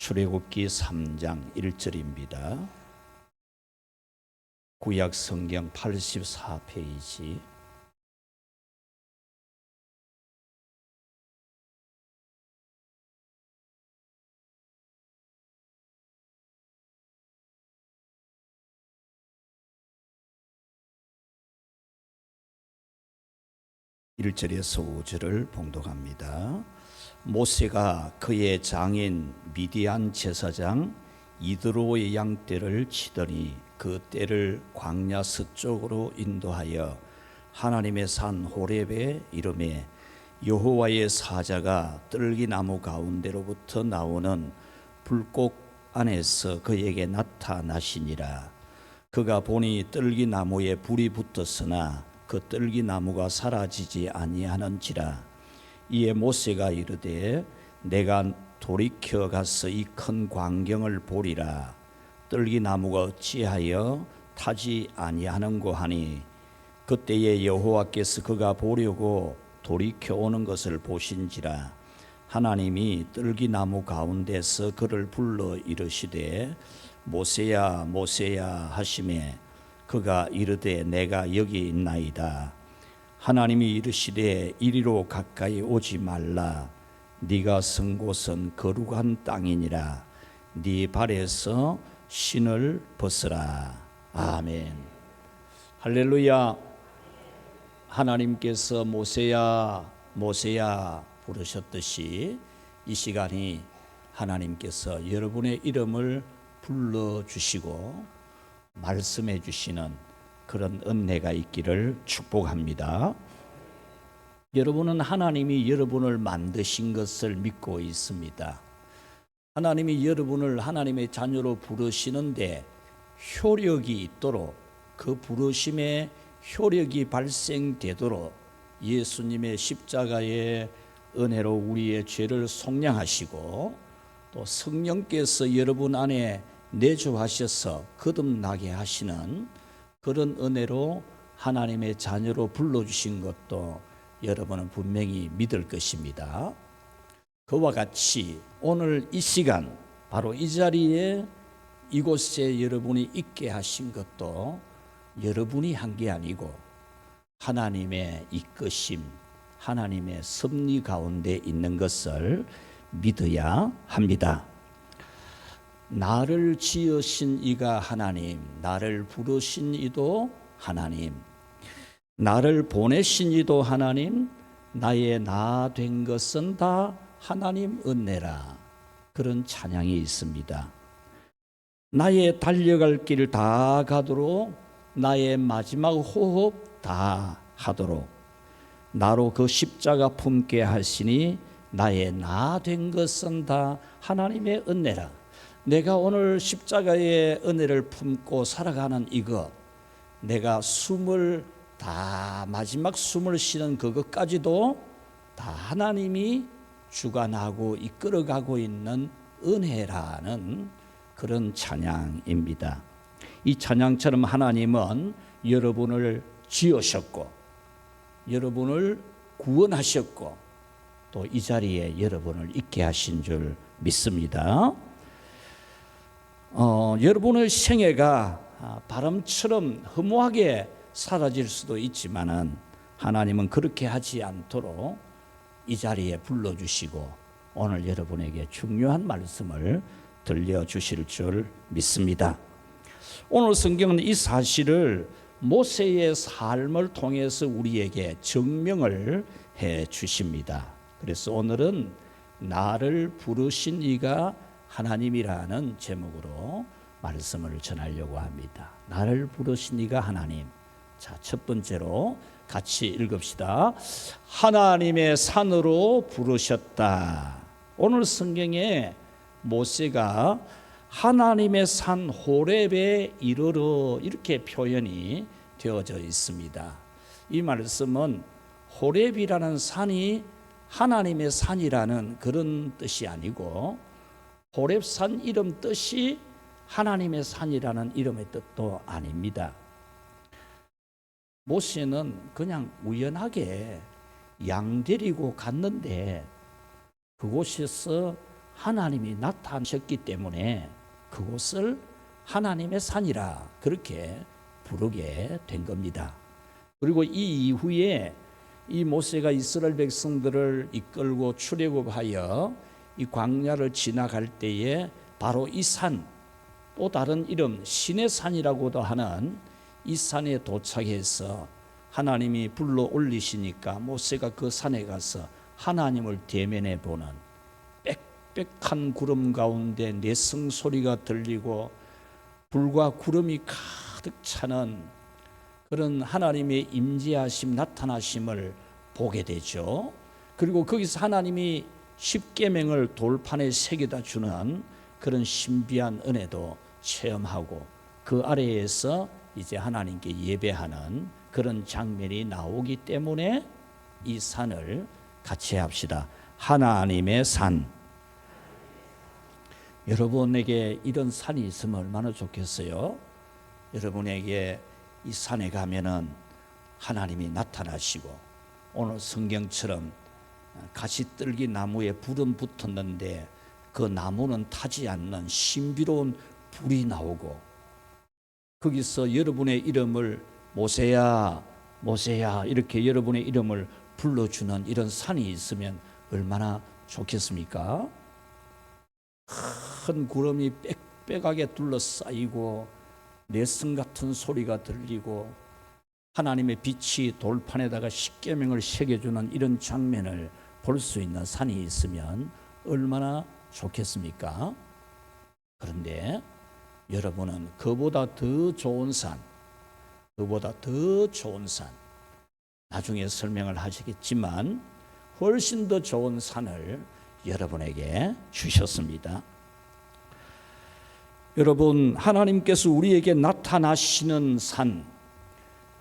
출애굽기 3장 1절입니다. 구약 성경 84페이지. (1절에서) 5절을 봉독합니다. 모세가 그의 장인 미디안 제사장 이드로의 양떼를 치더니 그 떼를 광야 서쪽으로 인도하여 하나님의 산 호렙에 이르매 여호와의 사자가 떨기나무 가운데로부터 나오는 불꽃 안에서 그에게 나타나시니라. 그가 보니 떨기나무에 불이 붙었으나 그 떨기나무가 사라지지 아니하는지라. 이에 모세가 이르되 내가 돌이켜 가서 이 큰 광경을 보리라. 떨기나무가 어찌하여 타지 아니하는고 하니 그때에 여호와께서 그가 보려고 돌이켜 오는 것을 보신지라. 하나님이 떨기나무 가운데서 그를 불러 이르시되 모세야 모세야 하시매 그가 이르되 내가 여기 있나이다. 하나님이 이르시되 이리로 가까이 오지 말라. 네가 선 곳은 거룩한 땅이니라. 네 발에서 신을 벗으라. 아멘. 할렐루야. 하나님께서 모세야 모세야 부르셨듯이 이 시간이 하나님께서 여러분의 이름을 불러주시고 말씀해 주시는 그런 은혜가 있기를 축복합니다. 여러분은 하나님이 여러분을 만드신 것을 믿고 있습니다. 하나님이 여러분을 하나님의 자녀로 부르시는데 효력이 있도록, 그 부르심의 효력이 발생되도록 예수님의 십자가의 은혜로 우리의 죄를 속량하시고 또 성령께서 여러분 안에 내주하셔서 거듭나게 하시는 그런 은혜로 하나님의 자녀로 불러주신 것도 여러분은 분명히 믿을 것입니다. 그와 같이 오늘 이 시간 바로 이 자리에 이곳에 여러분이 있게 하신 것도 여러분이 한 게 아니고 하나님의 이끄심, 하나님의 섭리 가운데 있는 것을 믿어야 합니다. 나를 지으신 이가 하나님, 나를 부르신 이도 하나님, 나를 보내신 이도 하나님, 나의 나 된 것은 다 하나님 은혜라. 그런 찬양이 있습니다. 나의 달려갈 길 다 가도록, 나의 마지막 호흡 다 하도록 나로 그 십자가 품게 하시니 나의 나 된 것은 다 하나님의 은혜라. 내가 오늘 십자가의 은혜를 품고 살아가는 이것, 내가 숨을 다 마지막 숨을 쉬는 그것까지도 다 하나님이 주관하고 이끌어가고 있는 은혜라는 그런 찬양입니다. 이 찬양처럼 하나님은 여러분을 지으셨고 여러분을 구원하셨고 또 이 자리에 여러분을 있게 하신 줄 믿습니다. 여러분의 생애가 바람처럼 허무하게 사라질 수도 있지만은 하나님은 그렇게 하지 않도록 이 자리에 불러주시고 오늘 여러분에게 중요한 말씀을 들려주실 줄 믿습니다. 오늘 성경은 이 사실을 모세의 삶을 통해서 우리에게 증명을 해 주십니다. 그래서 오늘은 나를 부르신 이가 하나님이라는 제목으로 말씀을 전하려고 합니다. 나를 부르신 이가 하나님. 자, 첫 번째로 같이 읽읍시다. 하나님의 산으로 부르셨다. 오늘 성경에 모세가 하나님의 산 호렙에 이르러 이렇게 표현이 되어져 있습니다. 이 말씀은 호렙이라는 산이 하나님의 산이라는 그런 뜻이 아니고 호렙산 이름 뜻이 하나님의 산이라는 이름의 뜻도 아닙니다. 모세는 그냥 우연하게 양 데리고 갔는데 그곳에서 하나님이 나타나셨기 때문에 그곳을 하나님의 산이라 그렇게 부르게 된 겁니다. 그리고 이 이후에 이 모세가 이스라엘 백성들을 이끌고 출애굽하여 이 광야를 지나갈 때에 바로 이 산, 또 다른 이름 신의 산이라고도 하는 이 산에 도착해서 하나님이 불러 올리시니까 모세가 그 산에 가서 하나님을 대면해 보는 빽빽한 구름 가운데 내성 소리가 들리고 불과 구름이 가득 차는 그런 하나님의 임재하심 나타나심을 보게 되죠. 그리고 거기서 하나님이 십계명을 돌판에 새겨다 주는 그런 신비한 은혜도 체험하고 그 아래에서 이제 하나님께 예배하는 그런 장면이 나오기 때문에 이 산을 같이 합시다. 하나님의 산. 여러분에게 이런 산이 있으면 얼마나 좋겠어요? 여러분에게 이 산에 가면은 하나님이 나타나시고 오늘 성경처럼 가시떨기 나무에 불은 붙었는데 그 나무는 타지 않는 신비로운 불이 나오고 거기서 여러분의 이름을 모세야 모세야 이렇게 여러분의 이름을 불러주는 이런 산이 있으면 얼마나 좋겠습니까? 큰 구름이 빽빽하게 둘러싸이고 내성 같은 소리가 들리고 하나님의 빛이 돌판에다가 십계명을 새겨주는 이런 장면을 볼 수 있는 산이 있으면 얼마나 좋겠습니까? 그런데 여러분은 그보다 더 좋은 산, 그보다 더 좋은 산, 나중에 설명을 하시겠지만 훨씬 더 좋은 산을 여러분에게 주셨습니다. 여러분, 하나님께서 우리에게 나타나시는 산,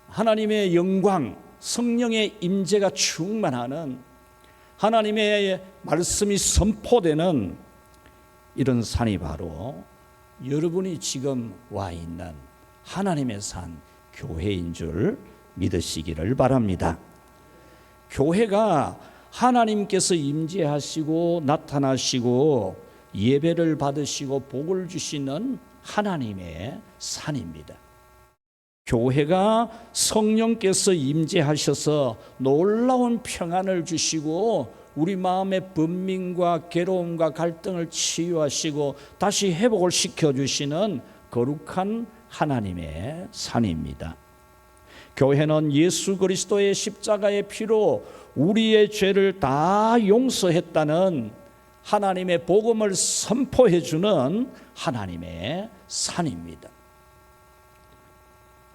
하나님의 영광, 성령의 임재가 충만하는 하나님의 말씀이 선포되는 이런 산이 바로 여러분이 지금 와 있는 하나님의 산, 교회인 줄 믿으시기를 바랍니다. 교회가 하나님께서 임재하시고 나타나시고 예배를 받으시고 복을 주시는 하나님의 산입니다. 교회가 성령께서 임재하셔서 놀라운 평안을 주시고 우리 마음의 번민과 괴로움과 갈등을 치유하시고 다시 회복을 시켜주시는 거룩한 하나님의 산입니다. 교회는 예수 그리스도의 십자가의 피로 우리의 죄를 다 용서했다는 하나님의 복음을 선포해 주는 하나님의 산입니다.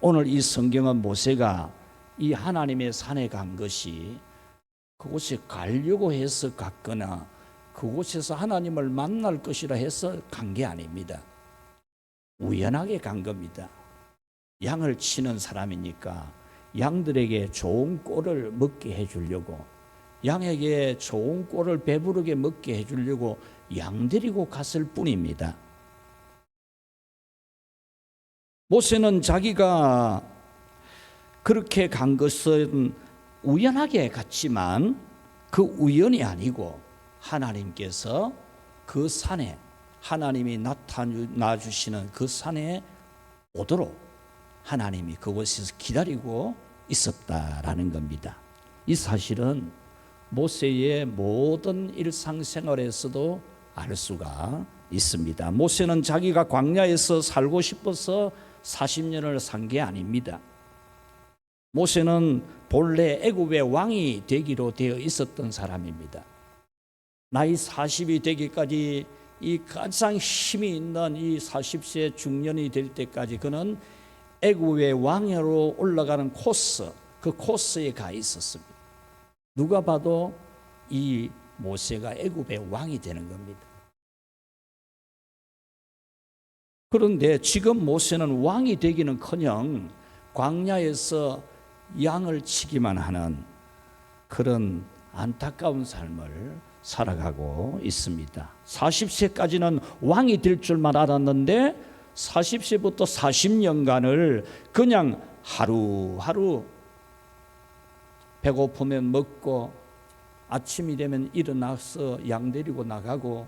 오늘 이 성경은 모세가 이 하나님의 산에 간 것이 그곳에 가려고 해서 갔거나 그곳에서 하나님을 만날 것이라 해서 간 게 아닙니다. 우연하게 간 겁니다. 양을 치는 사람이니까 양들에게 좋은 꼴을 먹게 해주려고, 양에게 좋은 꼴을 배부르게 먹게 해주려고 양 데리고 갔을 뿐입니다. 모세는 자기가 그렇게 간 것은 우연하게 갔지만 그 우연이 아니고 하나님께서 그 산에, 하나님이 나타나 주시는 그 산에 오도록 하나님이 그곳에서 기다리고 있었다라는 겁니다. 이 사실은 모세의 모든 일상생활에서도 알 수가 있습니다. 모세는 자기가 광야에서 살고 싶어서 40년을 산 게 아닙니다. 모세는 본래 애굽의 왕이 되기로 되어 있었던 사람입니다. 나이 40이 되기까지 이 가장 힘이 있는 이 40세 중년이 될 때까지 그는 애굽의 왕으로 올라가는 코스, 그 코스에 가 있었습니다. 누가 봐도 이 모세가 애굽의 왕이 되는 겁니다. 그런데 지금 모세는 왕이 되기는커녕 광야에서 양을 치기만 하는 그런 안타까운 삶을 살아가고 있습니다. 40세까지는 왕이 될 줄만 알았는데 40세부터 40년간을 그냥 하루하루 배고프면 먹고 아침이 되면 일어나서 양 데리고 나가고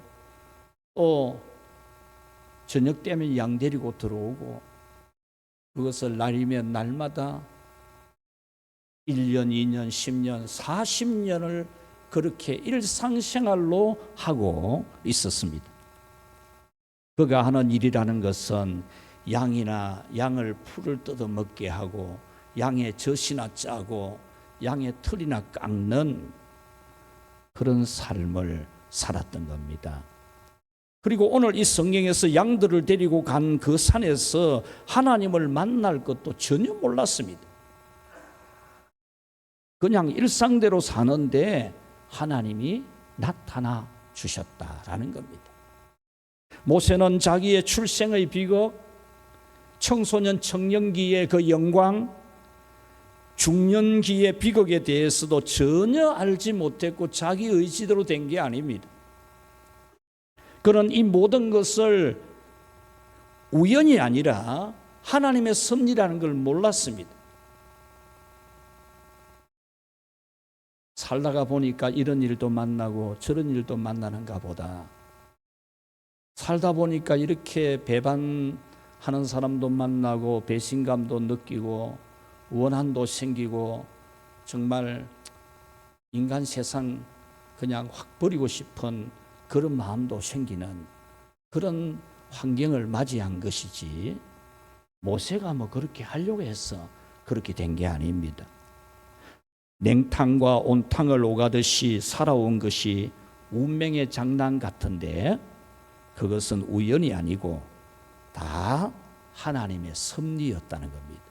또 저녁 되면 양 데리고 들어오고, 그것을 날이면 날마다 1년, 2년, 10년, 40년을 그렇게 일상생활로 하고 있었습니다. 그가 하는 일이라는 것은 양을 풀을 뜯어 먹게 하고, 양의 젖이나 짜고, 양의 털이나 깎는 그런 삶을 살았던 겁니다. 그리고 오늘 이 성경에서 양들을 데리고 간 그 산에서 하나님을 만날 것도 전혀 몰랐습니다. 그냥 일상대로 사는데 하나님이 나타나 주셨다라는 겁니다. 모세는 자기의 출생의 비극, 청소년 청년기의 그 영광, 중년기의 비극에 대해서도 전혀 알지 못했고 자기 의지대로 된 게 아닙니다. 그는 이 모든 것을 우연이 아니라 하나님의 섭리라는 걸 몰랐습니다. 살다가 보니까 이런 일도 만나고 저런 일도 만나는가 보다. 살다 보니까 이렇게 배반하는 사람도 만나고 배신감도 느끼고 원한도 생기고 정말 인간 세상 그냥 확 버리고 싶은 그런 마음도 생기는 그런 환경을 맞이한 것이지, 모세가 뭐 그렇게 하려고 해서 그렇게 된 게 아닙니다. 냉탕과 온탕을 오가듯이 살아온 것이 운명의 장난 같은데 그것은 우연이 아니고 다 하나님의 섭리였다는 겁니다.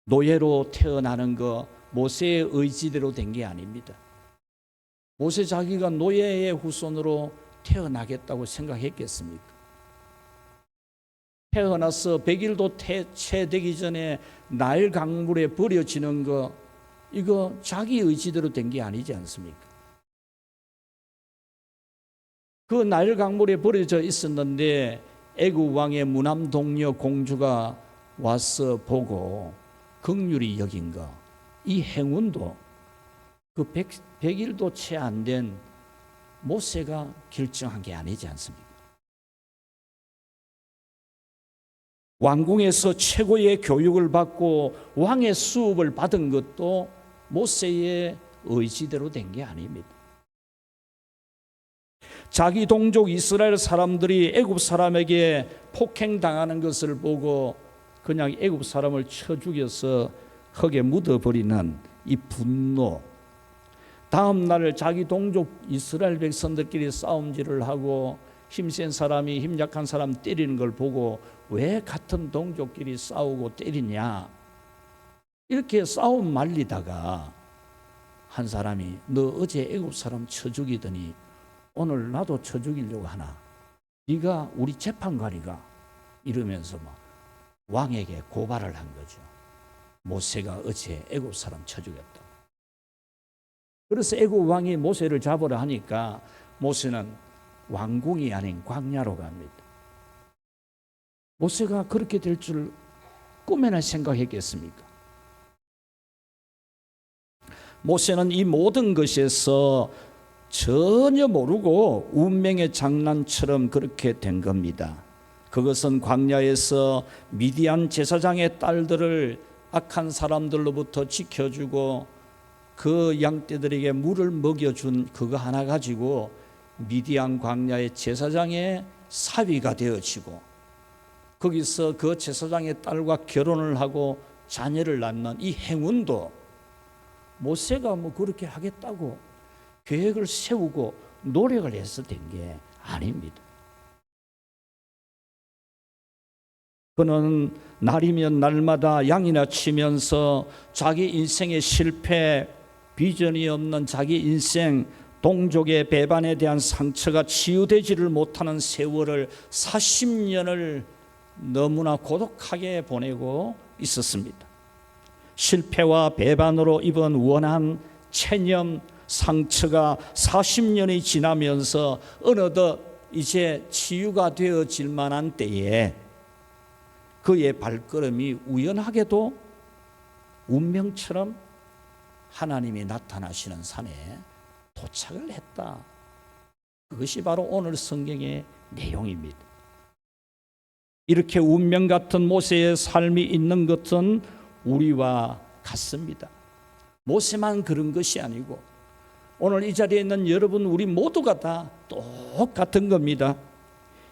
노예로 태어나는 거 모세의 의지대로 된 게 아닙니다. 모세 자기가 노예의 후손으로 태어나겠다고 생각했겠습니까? 태어나서 100일도 채되기 전에 나일 강물에 버려지는 거, 이거 자기 의지대로 된 게 아니지 않습니까? 그 나일 강물에 버려져 있었는데 애굽 왕의 무남 동녀 공주가 와서 보고 긍휼히 여긴 거, 이 행운도 그 100일도 채 안 된 모세가 결정한 게 아니지 않습니까? 왕궁에서 최고의 교육을 받고 왕의 수업을 받은 것도 모세의 의지대로 된 게 아닙니다. 자기 동족 이스라엘 사람들이 애굽 사람에게 폭행당하는 것을 보고 그냥 애굽 사람을 쳐 죽여서 흙에 묻어버리는 이 분노, 다음 날 자기 동족 이스라엘 백성들끼리 싸움질을 하고 힘센 사람이 힘약한 사람 때리는 걸 보고 왜 같은 동족끼리 싸우고 때리냐, 이렇게 싸움 말리다가 한 사람이 너 어제 애굽 사람 쳐 죽이더니 오늘 나도 쳐 죽이려고 하나, 네가 우리 재판관이가, 이러면서 막 왕에게 고발을 한 거죠. 모세가 어제 애굽 사람 쳐 죽였다. 그래서 애굽 왕이 모세를 잡으라 하니까 모세는 왕궁이 아닌 광야로 갑니다. 모세가 그렇게 될 줄 꿈에나 생각했겠습니까? 모세는 이 모든 것에서 전혀 모르고 운명의 장난처럼 그렇게 된 겁니다. 그것은 광야에서 미디안 제사장의 딸들을 악한 사람들로부터 지켜주고 그 양떼들에게 물을 먹여준 그거 하나 가지고 미디안 광야의 제사장의 사위가 되어지고, 거기서 그 제사장의 딸과 결혼을 하고 자녀를 낳는 이 행운도 모세가 뭐 그렇게 하겠다고 계획을 세우고 노력을 해서 된 게 아닙니다. 그는 날이면 날마다 양이나 치면서 자기 인생의 실패, 비전이 없는 자기 인생, 동족의 배반에 대한 상처가 치유되지를 못하는 세월을 40년을 너무나 고독하게 보내고 있었습니다. 실패와 배반으로 입은 원한, 체념, 상처가 40년이 지나면서 어느덧 이제 치유가 되어질 만한 때에 그의 발걸음이 우연하게도 운명처럼 하나님이 나타나시는 산에 도착을 했다. 그것이 바로 오늘 성경의 내용입니다. 이렇게 운명 같은 모세의 삶이 있는 것은 우리와 같습니다. 모세만 그런 것이 아니고 오늘 이 자리에 있는 여러분 우리 모두가 다 똑같은 겁니다.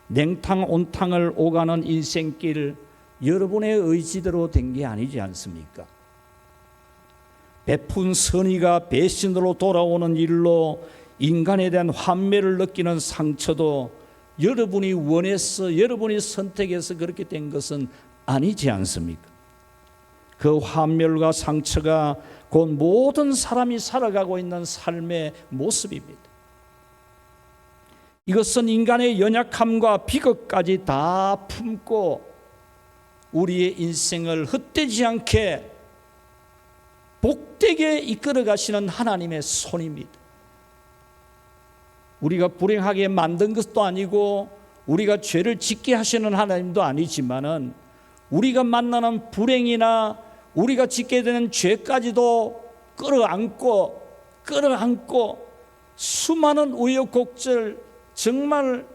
냉탕 온탕을 오가는 인생길 여러분의 의지대로 된 게 아니지 않습니까? 베푼 선의가 배신으로 돌아오는 일로 인간에 대한 환멸을 느끼는 상처도 여러분이 원해서 여러분이 선택해서 그렇게 된 것은 아니지 않습니까? 그 환멸과 상처가 곧 모든 사람이 살아가고 있는 삶의 모습입니다. 이것은 인간의 연약함과 비극까지 다 품고 우리의 인생을 헛되지 않게 복되게 이끌어 가시는 하나님의 손입니다. 우리가 불행하게 만든 것도 아니고 우리가 죄를 짓게 하시는 하나님도 아니지만은 우리가 만나는 불행이나 우리가 짓게 되는 죄까지도 끌어안고 수많은 우여곡절, 정말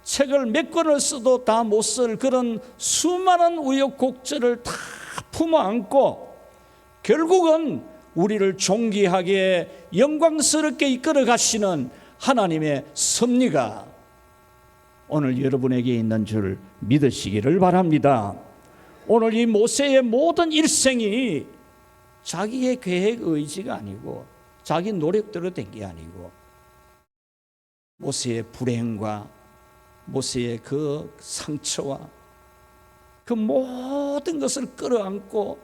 책을 몇 권을 써도 다 못 쓸 그런 수많은 우여곡절을 다 품어안고 결국은 우리를 존귀하게 영광스럽게 이끌어 가시는 하나님의 섭리가 오늘 여러분에게 있는 줄 믿으시기를 바랍니다. 오늘 이 모세의 모든 일생이 자기의 계획 의지가 아니고 자기 노력대로 된 게 아니고 모세의 불행과 모세의 그 상처와 그 모든 것을 끌어안고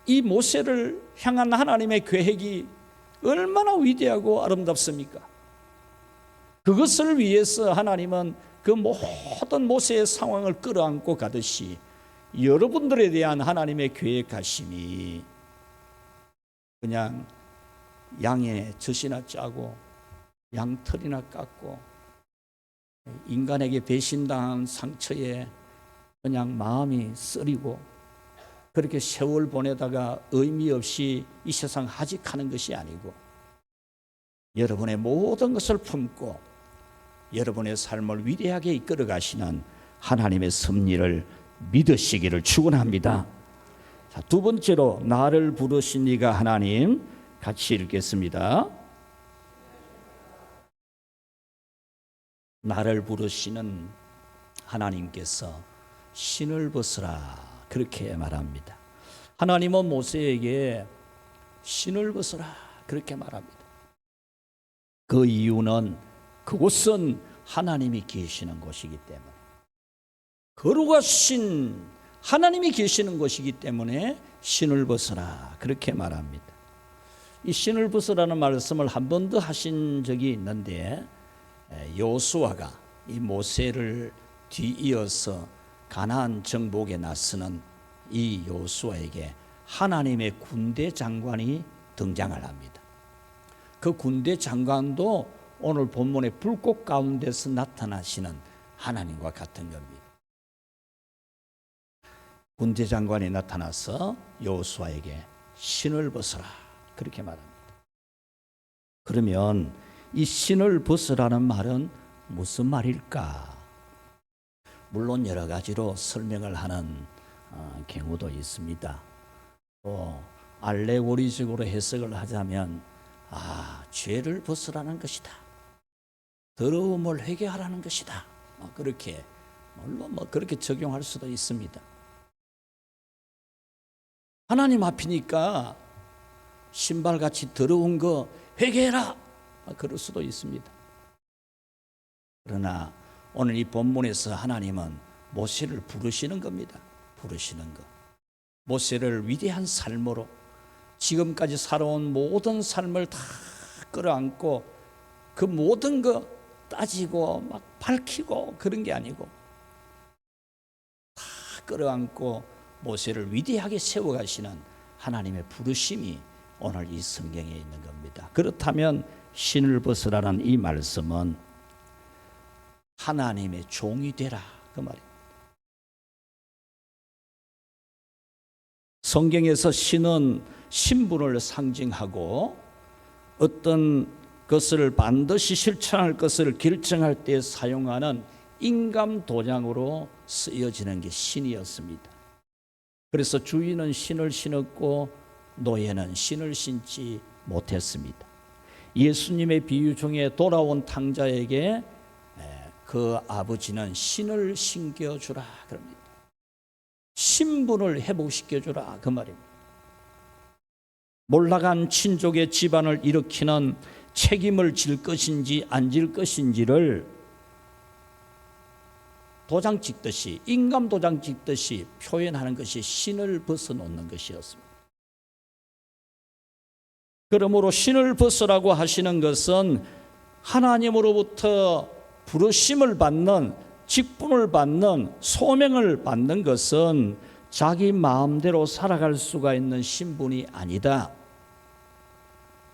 이 모세를 향한 하나님의 계획이 얼마나 위대하고 아름답습니까? 그것을 위해서 하나님은 그 모든 모세의 상황을 끌어안고 가듯이 여러분들에 대한 하나님의 계획하심이 그냥 양의 젖이나 짜고 양털이나 깎고 인간에게 배신당한 상처에 그냥 마음이 쓰리고 그렇게 세월 보내다가 의미 없이 이 세상 하직하는 것이 아니고 여러분의 모든 것을 품고 여러분의 삶을 위대하게 이끌어 가시는 하나님의 섭리를 믿으시기를 축원합니다. 자, 두 번째로 나를 부르신 이가 하나님 같이 읽겠습니다. 나를 부르시는 하나님께서 신을 벗으라 그렇게 말합니다. 하나님은 모세에게 신을 벗으라 그렇게 말합니다. 그 이유는 그곳은 하나님이 계시는 곳이기 때문에 거룩하신 하나님이 계시는 곳이기 때문에 신을 벗으라 그렇게 말합니다. 이 신을 벗으라는 말씀을 한 번 더 하신 적이 있는데 여호수아가 이 모세를 뒤이어서 가나안 정복에 나서는 이 여호수아에게 하나님의 군대 장관이 등장을 합니다. 그 군대 장관도 오늘 본문의 불꽃 가운데서 나타나시는 하나님과 같은 겁니다. 군대 장관이 나타나서 여호수아에게 신을 벗으라 그렇게 말합니다. 그러면 이 신을 벗으라는 말은 무슨 말일까? 물론 여러 가지로 설명을 하는 경우도 있습니다. 또 알레고리적으로 해석을 하자면 죄를 벗으라는 것이다. 더러움을 회개하라는 것이다. 그렇게 물론 그렇게 적용할 수도 있습니다. 하나님 앞이니까 신발같이 더러운 거 회개해라. 그럴 수도 있습니다. 그러나 오늘 이 본문에서 하나님은 모세를 부르시는 겁니다. 부르시는 것. 모세를 위대한 삶으로 지금까지 살아온 모든 삶을 다 끌어안고 그 모든 거 따지고 막 밝히고 그런 게 아니고 다 끌어안고 모세를 위대하게 세워가시는 하나님의 부르심이 오늘 이 성경에 있는 겁니다. 그렇다면 신을 벗으라는 이 말씀은 하나님의 종이 되라 그 말입니다. 성경에서 신은 신분을 상징하고 어떤 그것을 반드시 실천할 것을 결정할 때 사용하는 인감 도장으로 쓰여지는 게 신이었습니다. 그래서 주인은 신을 신었고 노예는 신을 신지 못했습니다. 예수님의 비유 중에 돌아온 탕자에게 그 아버지는 신을 신겨주라 그럽니다. 신분을 회복시켜주라 그 말입니다. 몰락한 친족의 집안을 일으키는 책임을 질 것인지 안 질 것인지를 도장 찍듯이, 인감 도장 찍듯이 표현하는 것이 신을 벗어놓는 것이었습니다. 그러므로 신을 벗으라고 하시는 것은 하나님으로부터 부르심을 받는, 직분을 받는, 소명을 받는 것은 자기 마음대로 살아갈 수가 있는 신분이 아니다.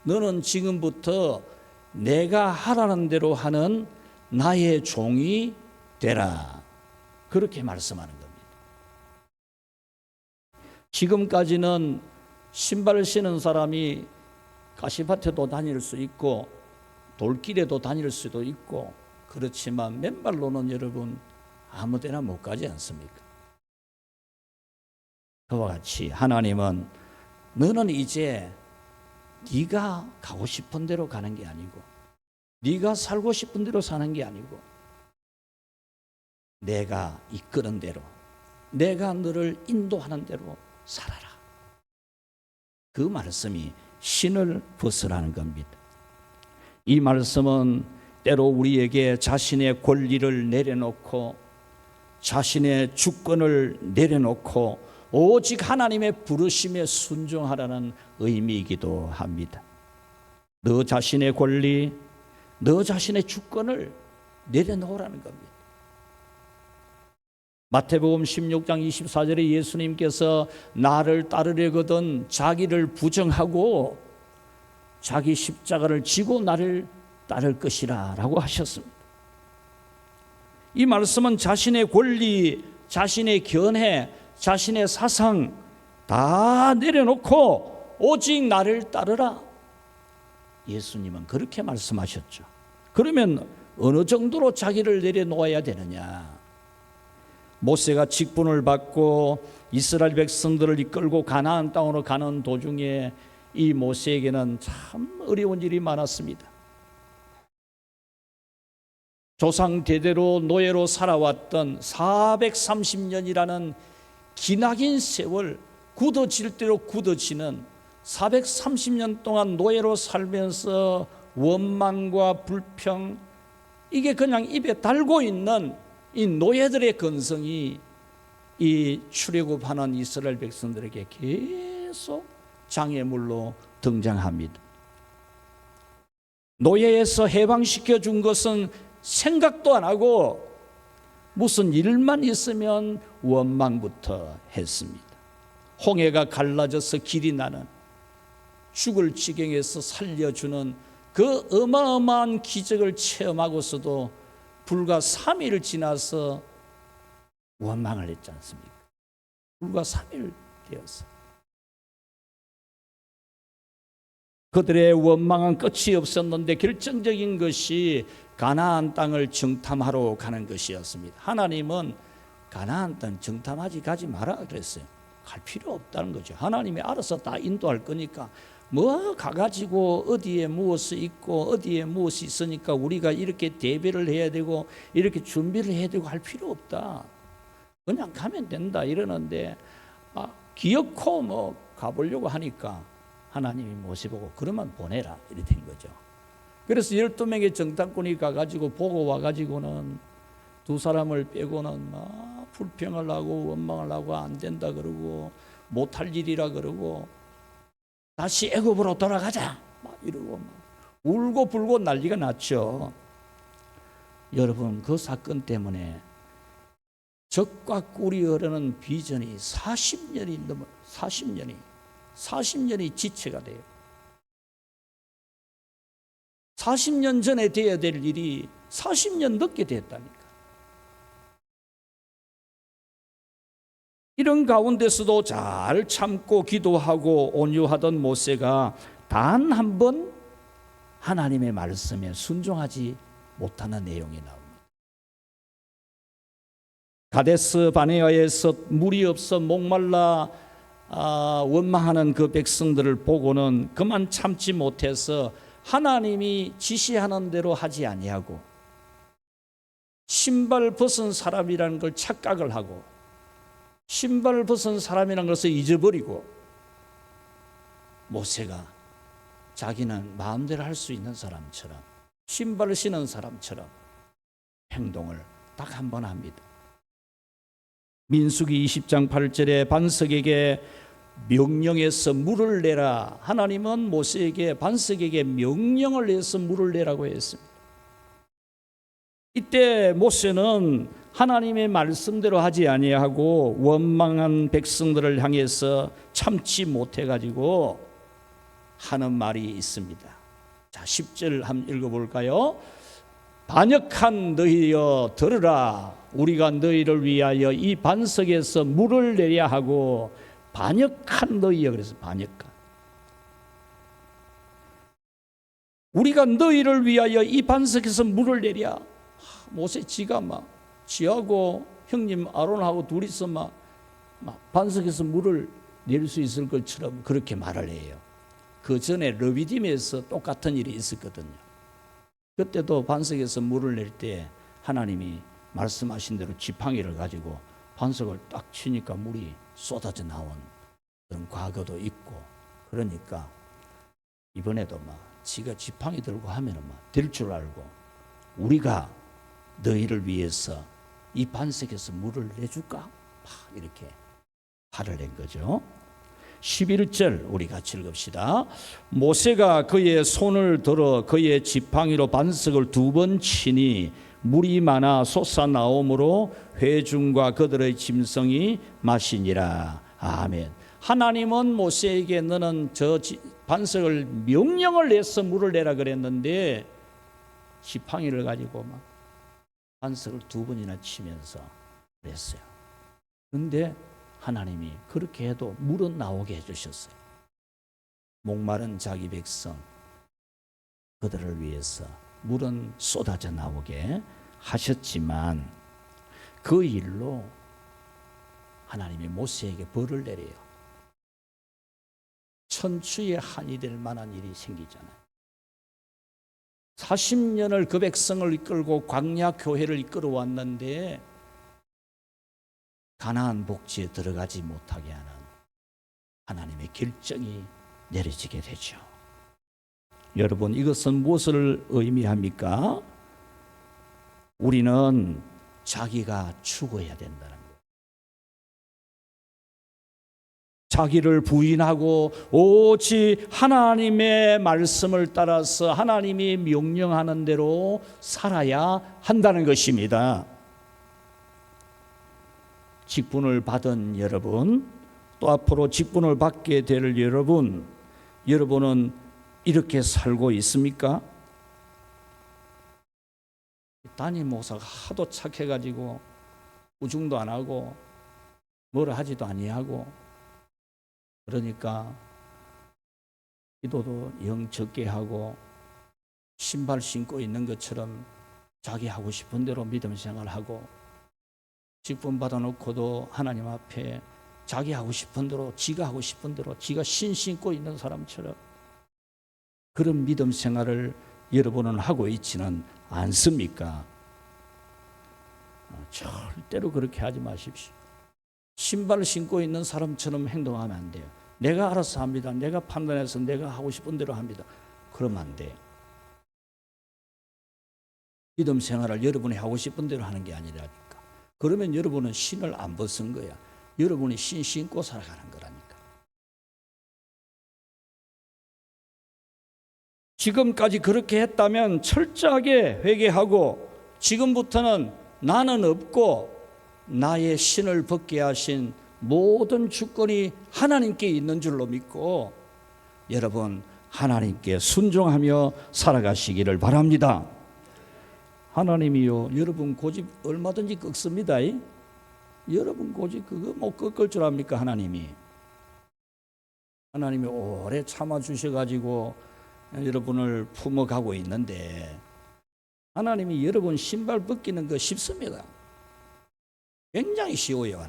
너는 지금부터 내가 하라는 대로 하는 나의 종이 되라. 그렇게 말씀하는 겁니다. 지금까지는 신발을 신은 사람이 가시밭에도 다닐 수 있고 돌길에도 다닐 수도 있고 그렇지만 맨발로는 여러분 아무데나 못 가지 않습니까? 그와 같이 하나님은 너는 이제 네가 가고 싶은 대로 가는 게 아니고 네가 살고 싶은 대로 사는 게 아니고 내가 이끄는 대로, 내가 너를 인도하는 대로 살아라. 그 말씀이 신을 벗으라는 겁니다. 이 말씀은 때로 우리에게 자신의 권리를 내려놓고 자신의 주권을 내려놓고 오직 하나님의 부르심에 순종하라는 의미이기도 합니다. 너 자신의 권리, 너 자신의 주권을 내려놓으라는 겁니다. 마태복음 16장 24절에 예수님께서 나를 따르려거든 자기를 부정하고 자기 십자가를 지고 나를 따를 것이라 라고 하셨습니다. 이 말씀은 자신의 권리, 자신의 견해, 자신의 사상 다 내려놓고 오직 나를 따르라. 예수님은 그렇게 말씀하셨죠. 그러면 어느 정도로 자기를 내려놓아야 되느냐? 모세가 직분을 받고 이스라엘 백성들을 이끌고 가나안 땅으로 가는 도중에 이 모세에게는 참 어려운 일이 많았습니다. 조상 대대로 노예로 살아왔던 430년이라는 기나긴 세월, 굳어질 대로 굳어지는 430년 동안 노예로 살면서 원망과 불평, 이게 그냥 입에 달고 있는 이 노예들의 근성이 이 출애굽하는 이스라엘 백성들에게 계속 장애물로 등장합니다. 노예에서 해방시켜 준 것은 생각도 안 하고 무슨 일만 있으면 원망부터 했습니다. 홍해가 갈라져서 길이 나는 죽을 지경에서 살려주는 그 어마어마한 기적을 체험하고서도 불과 3일 지나서 원망을 했지 않습니까? 불과 3일 되어서 그들의 원망은 끝이 없었는데 결정적인 것이 가나안 땅을 정탐하러 가는 것이었습니다. 하나님은 가나안 땅 정탐하지 가지 마라 그랬어요. 갈 필요 없다는 거죠. 하나님이 알아서 다 인도할 거니까 뭐 가가지고 어디에 무엇이 있고 어디에 무엇이 있으니까 우리가 이렇게 대비를 해야 되고 이렇게 준비를 해야 되고 할 필요 없다. 그냥 가면 된다 이러는데 기어코 뭐 가보려고 하니까 하나님이 모시보고 그러면 보내라 이렇게 된 거죠. 그래서 12명의 정탐꾼이 가가지고 보고 와가지고는 두 사람을 빼고는 불평을 하고 원망을 하고 안 된다 그러고 못할 일이라 그러고 다시 애굽으로 돌아가자 막 이러고 울고 불고 난리가 났죠. 여러분 그 사건 때문에 적과 꿀이 흐르는 비전이 40년이 지체가 돼요. 40년 전에 돼야 될 일이 40년 늦게 됐다니까. 이런 가운데서도 잘 참고 기도하고 온유하던 모세가 단 한 번 하나님의 말씀에 순종하지 못하는 내용이 나옵니다. 가데스 바네아에서 물이 없어 목말라 원망하는 그 백성들을 보고는 그만 참지 못해서 하나님이 지시하는 대로 하지 아니하고 신발 벗은 사람이라는 걸 착각을 하고 신발 벗은 사람이라는 것을 잊어버리고 모세가 자기는 마음대로 할 수 있는 사람처럼 신발을 신은 사람처럼 행동을 딱 한 번 합니다. 민수기 20장 8절에 반석에게 명령해서 물을 내라. 하나님은 모세에게 반석에게 명령을 내서 물을 내라고 했습니다. 이때 모세는 하나님의 말씀대로 하지 아니하고 원망한 백성들을 향해서 참지 못해가지고 하는 말이 있습니다. 자, 10절 한번 읽어볼까요? 반역한 너희여 들으라. 우리가 너희를 위하여 이 반석에서 물을 내려 하고 반역한 너희여. 그래서 반역한 우리가 너희를 위하여 이 반석에서 물을 내랴. 모세 지가 막 지하고 형님 아론하고 둘이서 막 반석에서 물을 내릴 수 있을 것처럼 그렇게 말을 해요. 그 전에 르비딤에서 똑같은 일이 있었거든요. 그때도 반석에서 물을 낼 때 하나님이 말씀하신 대로 지팡이를 가지고 반석을 딱 치니까 물이 쏟아져 나온 그런 과거도 있고, 그러니까 이번에도 막 지가 지팡이 들고 하면은 막 될 줄 알고 우리가 너희를 위해서 이 반석에서 물을 내줄까? 막 이렇게 화를 낸 거죠. 11절 우리 같이 읽읍시다. 모세가 그의 손을 들어 그의 지팡이로 반석을 2번 치니 물이 많아 솟아나오므로 회중과 그들의 짐승이 마시니라. 아멘. 하나님은 모세에게 너는 저 반석을 명령을 내서 물을 내라 그랬는데 지팡이를 가지고 막 반석을 2번이나 치면서 그랬어요. 그런데 하나님이 그렇게 해도 물은 나오게 해주셨어요. 목마른 자기 백성 그들을 위해서 물은 쏟아져 나오게 하셨지만 그 일로 하나님이 모세에게 벌을 내려요. 천추의 한이 될 만한 일이 생기잖아요. 40년을 그 백성을 이끌고 광야 교회를 이끌어 왔는데 가나안 복지에 들어가지 못하게 하는 하나님의 결정이 내려지게 되죠. 여러분, 이것은 무엇을 의미합니까? 우리는 자기가 죽어야 된다는 거예요. 자기를 부인하고 오직 하나님의 말씀을 따라서 하나님이 명령하는 대로 살아야 한다는 것입니다. 직분을 받은 여러분, 또 앞으로 직분을 받게 될 여러분은 이렇게 살고 있습니까? 담임 목사가 하도 착해가지고 우중도 안 하고 뭐라 하지도 아니하고 그러니까 기도도 영 적게 하고 신발 신고 있는 것처럼 자기 하고 싶은 대로 믿음 생활하고 직분 받아놓고도 하나님 앞에 자기 하고 싶은 대로 지가 하고 싶은 대로 지가 신고 있는 사람처럼 그런 믿음 생활을 여러분은 하고 있지는 않습니까? 절대로 그렇게 하지 마십시오. 신발을 신고 있는 사람처럼 행동하면 안 돼요. 내가 알아서 합니다. 내가 판단해서 내가 하고 싶은 대로 합니다. 그러면 안 돼요. 믿음 생활을 여러분이 하고 싶은 대로 하는 게 아니라니까. 그러면 여러분은 신을 안 벗은 거야. 여러분이 신 신고 살아가는 거라니까. 지금까지 그렇게 했다면 철저하게 회개하고 지금부터는 나는 없고 나의 신을 벗게 하신 모든 주권이 하나님께 있는 줄로 믿고 여러분 하나님께 순종하며 살아가시기를 바랍니다. 하나님이요, 여러분 고집 얼마든지 꺾습니다. 여러분 고집 그거 못 꺾을 줄 압니까? 하나님이 오래 참아주셔가지고 여러분을 품어가고 있는데 하나님이 여러분 신발 벗기는 거 쉽습니다. 굉장히 쉬워요.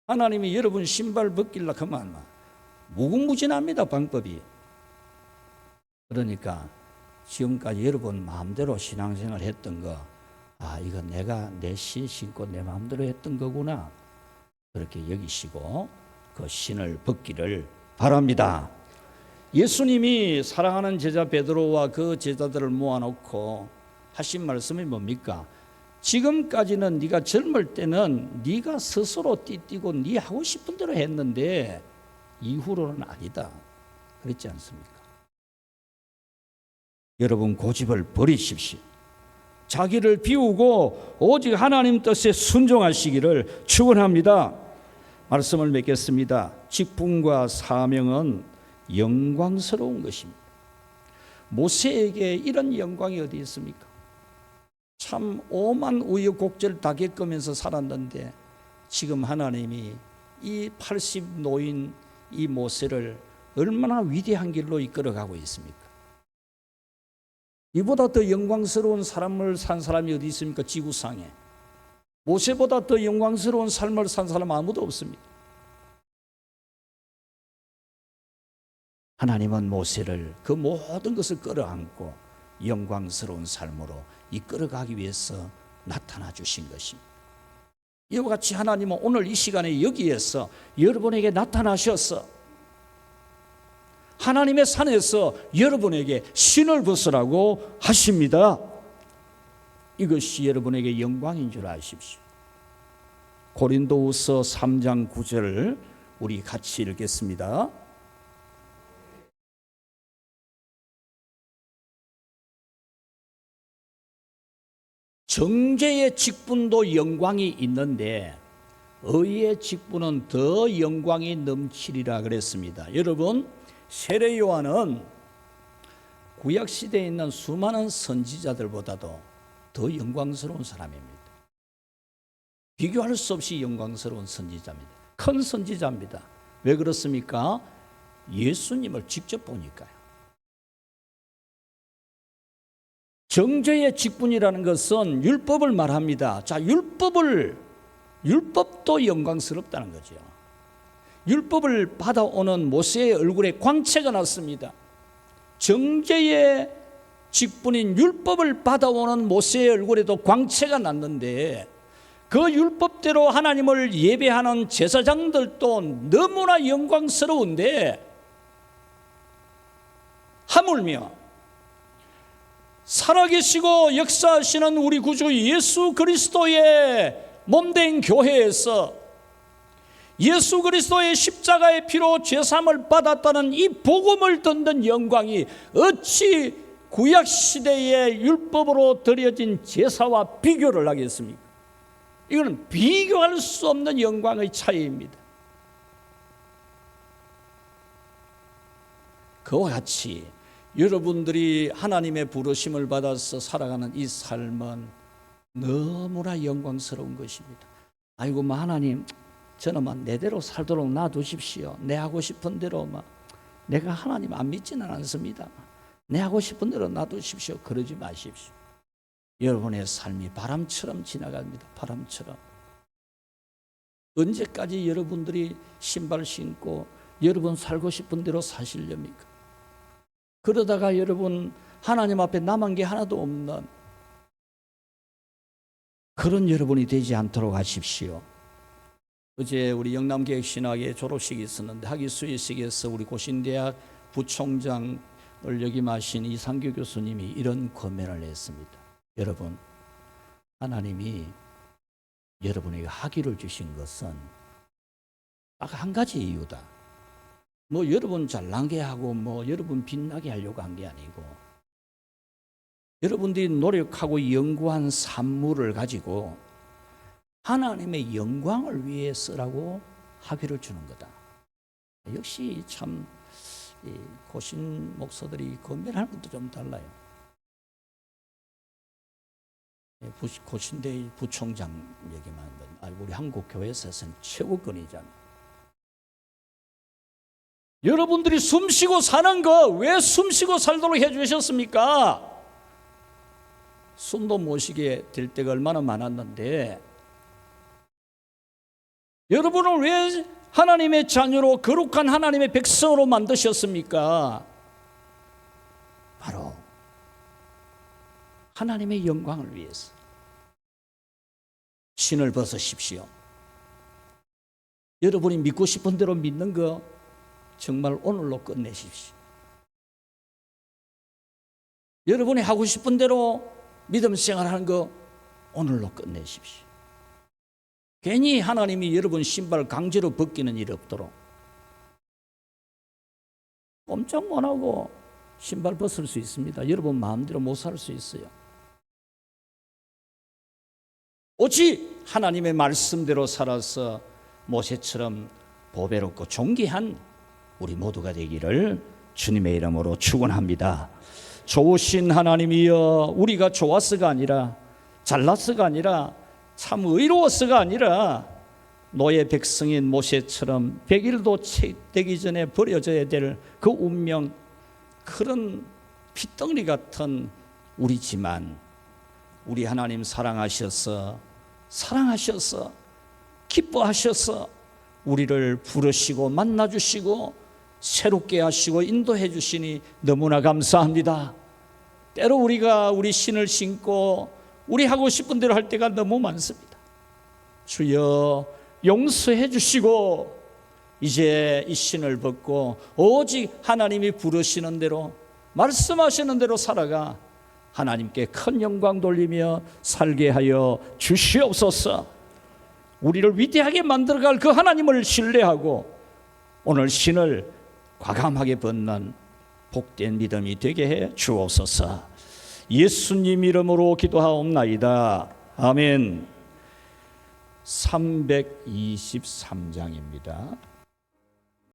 하나님이 여러분 신발 벗기려 하면 무궁무진합니다. 방법이. 그러니까 지금까지 여러분 마음대로 신앙생활 했던 거, 이거 내가 내 신 신고 내 마음대로 했던 거구나, 그렇게 여기시고 그 신을 벗기를 바랍니다. 예수님이 사랑하는 제자 베드로와 그 제자들을 모아놓고 하신 말씀이 뭡니까? 지금까지는 네가 젊을 때는 네가 스스로 띠뛰고 네 하고 싶은 대로 했는데 이후로는 아니다. 그랬지 않습니까? 여러분 고집을 버리십시오. 자기를 비우고 오직 하나님 뜻에 순종하시기를 축원합니다. 말씀을 맺겠습니다. 직분과 사명은 영광스러운 것입니다. 모세에게 이런 영광이 어디 있습니까? 참 오만 우여곡절 다 겪으면서 살았는데 지금 하나님이 이 80 노인 이 모세를 얼마나 위대한 길로 이끌어가고 있습니까? 이보다 더 영광스러운 삶을 산 사람이 어디 있습니까? 지구상에. 모세보다 더 영광스러운 삶을 산 사람 아무도 없습니다. 하나님은 모세를 그 모든 것을 끌어안고 영광스러운 삶으로 이끌어가기 위해서 나타나 주신 것입니다. 이와 같이 하나님은 오늘 이 시간에 여기에서 여러분에게 나타나셔서 하나님의 산에서 여러분에게 신을 벗으라고 하십니다. 이것이 여러분에게 영광인 줄 아십시오. 고린도후서 3장 9절을 우리 같이 읽겠습니다. 정죄의 직분도 영광이 있는데 의의 직분은 더 영광이 넘치리라 그랬습니다. 여러분, 세례 요한은 구약 시대에 있는 수많은 선지자들보다도 더 영광스러운 사람입니다. 비교할 수 없이 영광스러운 선지자입니다. 큰 선지자입니다. 왜 그렇습니까? 예수님을 직접 보니까요. 정죄의 직분이라는 것은 율법을 말합니다. 자, 율법도 영광스럽다는 거죠. 율법을 받아오는 모세의 얼굴에 광채가 났습니다. 정죄의 직분인 율법을 받아오는 모세의 얼굴에도 광채가 났는데 그 율법대로 하나님을 예배하는 제사장들도 너무나 영광스러운데 하물며 살아계시고 역사하시는 우리 구주 예수 그리스도의 몸된 교회에서 예수 그리스도의 십자가의 피로 죄사함을 받았다는 이 복음을 듣는 영광이 어찌 구약시대의 율법으로 드려진 제사와 비교를 하겠습니까? 이거는 비교할 수 없는 영광의 차이입니다. 그와 같이 여러분들이 하나님의 부르심을 받아서 살아가는 이 삶은 너무나 영광스러운 것입니다. 아이고, 하나님, 저는 내대로 살도록 놔두십시오. 내 하고 싶은 대로 내가 하나님 안 믿지는 않습니다. 내 하고 싶은 대로 놔두십시오. 그러지 마십시오. 여러분의 삶이 바람처럼 지나갑니다. 바람처럼. 언제까지 여러분들이 신발 신고 여러분 살고 싶은 대로 사시렵니까? 그러다가 여러분 하나님 앞에 남은 게 하나도 없는 그런 여러분이 되지 않도록 하십시오. 어제 우리 영남계획신학의 졸업식이 있었는데 학위 수여식에서 우리 고신대학 부총장을 역임하신 이상규 교수님이 이런 권면을 했습니다. 여러분, 하나님이 여러분에게 학위를 주신 것은 딱 한 가지 이유다. 여러분 잘나게 하고 여러분 빛나게 하려고 한 게 아니고 여러분들이 노력하고 연구한 산물을 가지고 하나님의 영광을 위해 쓰라고 학위를 주는 거다. 역시 참 고신 목사들이 권면하는 것도 좀 달라요. 고신대 부총장 얘기만 하면 우리 한국 교회에서는 최고권이잖아. 여러분들이 숨쉬고 사는 거 왜 숨쉬고 살도록 해주셨습니까? 숨도 못 쉬게 될 때가 얼마나 많았는데, 여러분을 왜 하나님의 자녀로 거룩한 하나님의 백성으로 만드셨습니까? 바로 하나님의 영광을 위해서. 신을 벗으십시오. 여러분이 믿고 싶은 대로 믿는 거 정말 오늘로 끝내십시오. 여러분이 하고 싶은 대로 믿음 생활하는 거 오늘로 끝내십시오. 괜히 하나님이 여러분 신발 강제로 벗기는 일 없도록. 꼼짝 못하고 신발 벗을 수 있습니다. 여러분 마음대로 못 살 수 있어요. 오직 하나님의 말씀대로 살아서 모세처럼 보배롭고 존귀한 우리 모두가 되기를 주님의 이름으로 축원합니다. 좋으신 하나님이여, 우리가 좋아서가 아니라 잘나서가 아니라 참 의로워서가 아니라 너의 백성인 모세처럼 100일도 채되기 전에 버려져야 될 그 운명, 그런 핏덩어리 같은 우리지만 우리 하나님 사랑하셔서 기뻐하셔서 우리를 부르시고 만나주시고 새롭게 하시고 인도해 주시니 너무나 감사합니다. 때로 우리가 우리 신을 신고 우리 하고 싶은 대로 할 때가 너무 많습니다. 주여 용서해 주시고 이제 이 신을 벗고 오직 하나님이 부르시는 대로 말씀하시는 대로 살아가 하나님께 큰 영광 돌리며 살게 하여 주시옵소서. 우리를 위대하게 만들어갈 그 하나님을 신뢰하고 오늘 신을 과감하게 벗는 복된 믿음이 되게 해 주옵소서. 예수님 이름으로 기도하옵나이다. 아멘. 323장입니다.